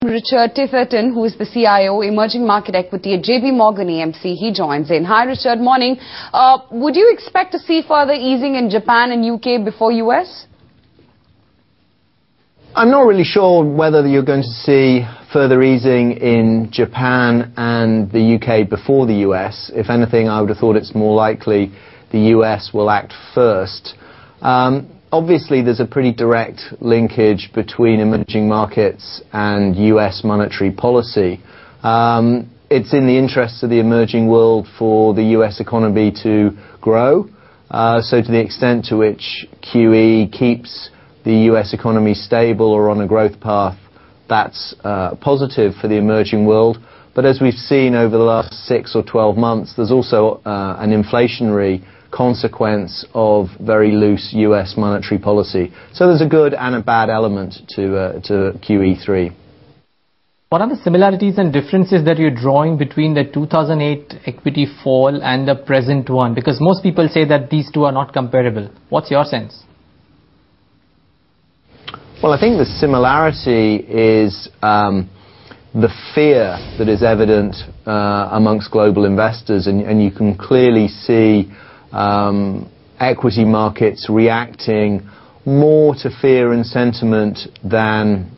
Richard Tiferton, who is the CIO, Emerging Market Equity at Morgan AMC. He joins in. Hi, Richard. Morning. Would you expect to see further easing in Japan and UK before US? I'm not really sure whether you're going to see further easing in Japan and the UK before the US. If anything, I would have thought it's more likely the US will act first. Obviously, there's a pretty direct linkage between emerging markets and US monetary policy. It's in the interests of the emerging world for the US economy to grow. So to the extent to which QE keeps the US economy stable or on a growth path, that's positive for the emerging world. But as we've seen over the last 6 or 12 months, there's also an inflationary consequence of very loose US monetary policy. So there's a good and a bad element to QE3. What are the similarities and differences that you're drawing between the 2008 equity fall and the present one? Because most people say that these two are not comparable. What's your sense? Well, I think the similarity is the fear that is evident amongst global investors, and you can clearly see equity markets reacting more to fear and sentiment than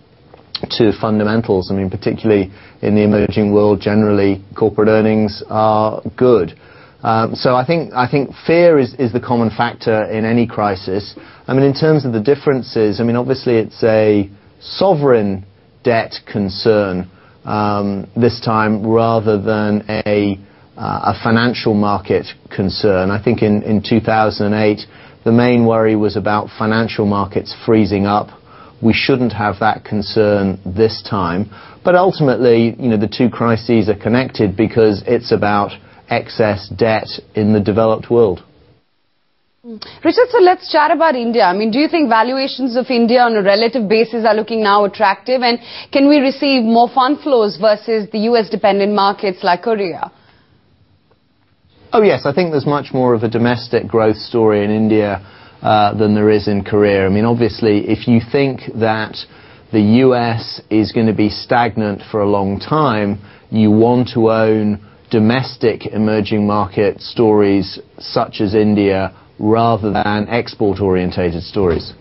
to fundamentals. I mean, particularly in the emerging world, generally corporate earnings are good. So I think fear is the common factor in any crisis. I mean, in terms of the differences, I mean, obviously it's a sovereign debt concern this time rather than a financial market concern. I think in 2008, the main worry was about financial markets freezing up. We shouldn't have that concern this time. But ultimately, you know, the two crises are connected because it's about excess debt in the developed world. Richard, so let's chat about India. I mean, do you think valuations of India on a relative basis are looking now attractive? And can we receive more fund flows versus the US-dependent markets like Korea? Oh, yes. I think there's much more of a domestic growth story in India than there is in Korea. I mean, obviously, if you think that the US is going to be stagnant for a long time, you want to own domestic emerging market stories such as India rather than export-orientated stories.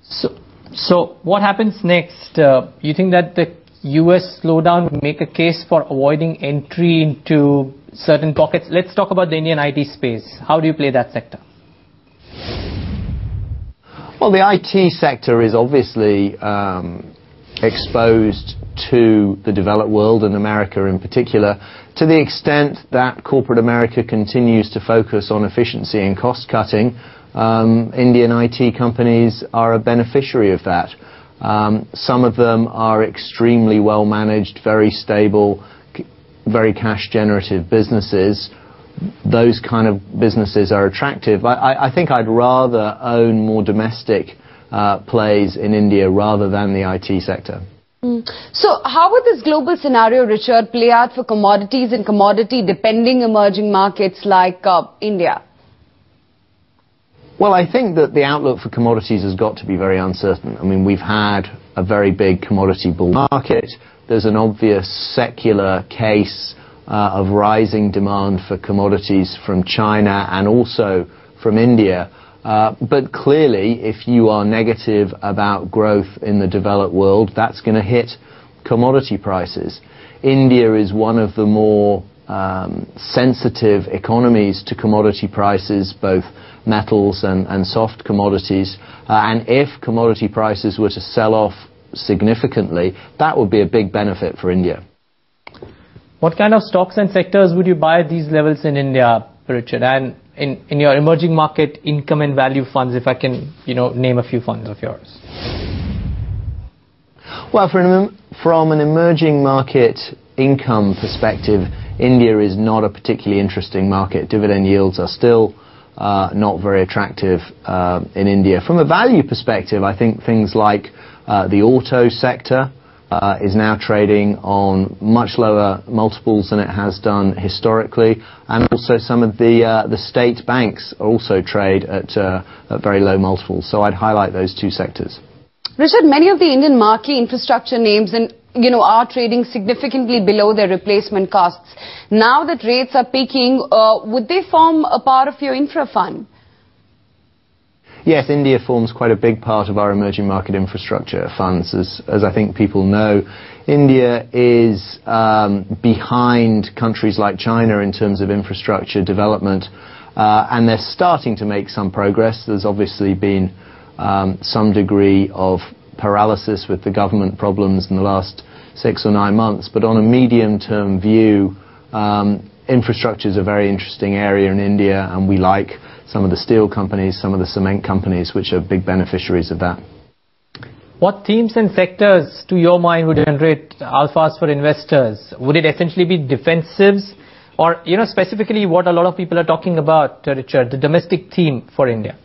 So what happens next? You think that the US slowdown would make a case for avoiding entry into certain pockets? Let's talk about the Indian IT space. How do you play that sector? Well, the IT sector is obviously exposed to the developed world and America in particular, to the extent that corporate America continues to focus on efficiency and cost cutting. Indian IT companies are a beneficiary of that. Some of them are extremely well managed, very stable, very cash generative businesses. Those kind of businesses are attractive. I think I'd rather own more domestic plays in India rather than the IT sector. So how would this global scenario, Richard, play out for commodities and commodity-depending emerging markets like India? Well, I think that the outlook for commodities has got to be very uncertain. I mean, we've had a very big commodity bull market. There's an obvious secular case of rising demand for commodities from China and also from India. But clearly, if you are negative about growth in the developed world, that's going to hit commodity prices. India is one of the more sensitive economies to commodity prices, both metals and soft commodities. And if commodity prices were to sell off significantly, that would be a big benefit for India. What kind of stocks and sectors would you buy at these levels in India, Richard? And in your emerging market income and value funds, if I can, name a few funds of yours. Well, from an emerging market income perspective, India is not a particularly interesting market. Dividend yields are still not very attractive in India. From a value perspective, I think things like the auto sector is now trading on much lower multiples than it has done historically, and also some of the state banks also trade at very low multiples. So I'd highlight those two sectors. Richard, many of the Indian marquee infrastructure names are trading significantly below their replacement costs. Now that rates are peaking, would they form a part of your infra fund? Yes, India forms quite a big part of our emerging market infrastructure funds. As I think people know, India is behind countries like China in terms of infrastructure development, and they're starting to make some progress. There's obviously been some degree of paralysis with the government problems in the last 6 or 9 months, but on a medium-term view, infrastructure is a very interesting area in India, and we like some of the steel companies, some of the cement companies, which are big beneficiaries of that. What themes and sectors, to your mind, would generate alphas for investors? Would it essentially be defensives, or specifically what a lot of people are talking about, Richard, the domestic theme for India?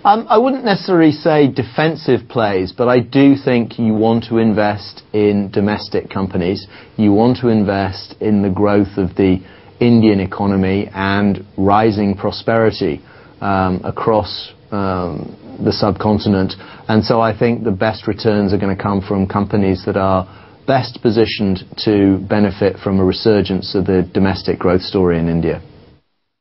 I wouldn't necessarily say defensive plays, but I do think you want to invest in domestic companies. You want to invest in the growth of the Indian economy and rising prosperity across the subcontinent. And so I think the best returns are going to come from companies that are best positioned to benefit from a resurgence of the domestic growth story in India.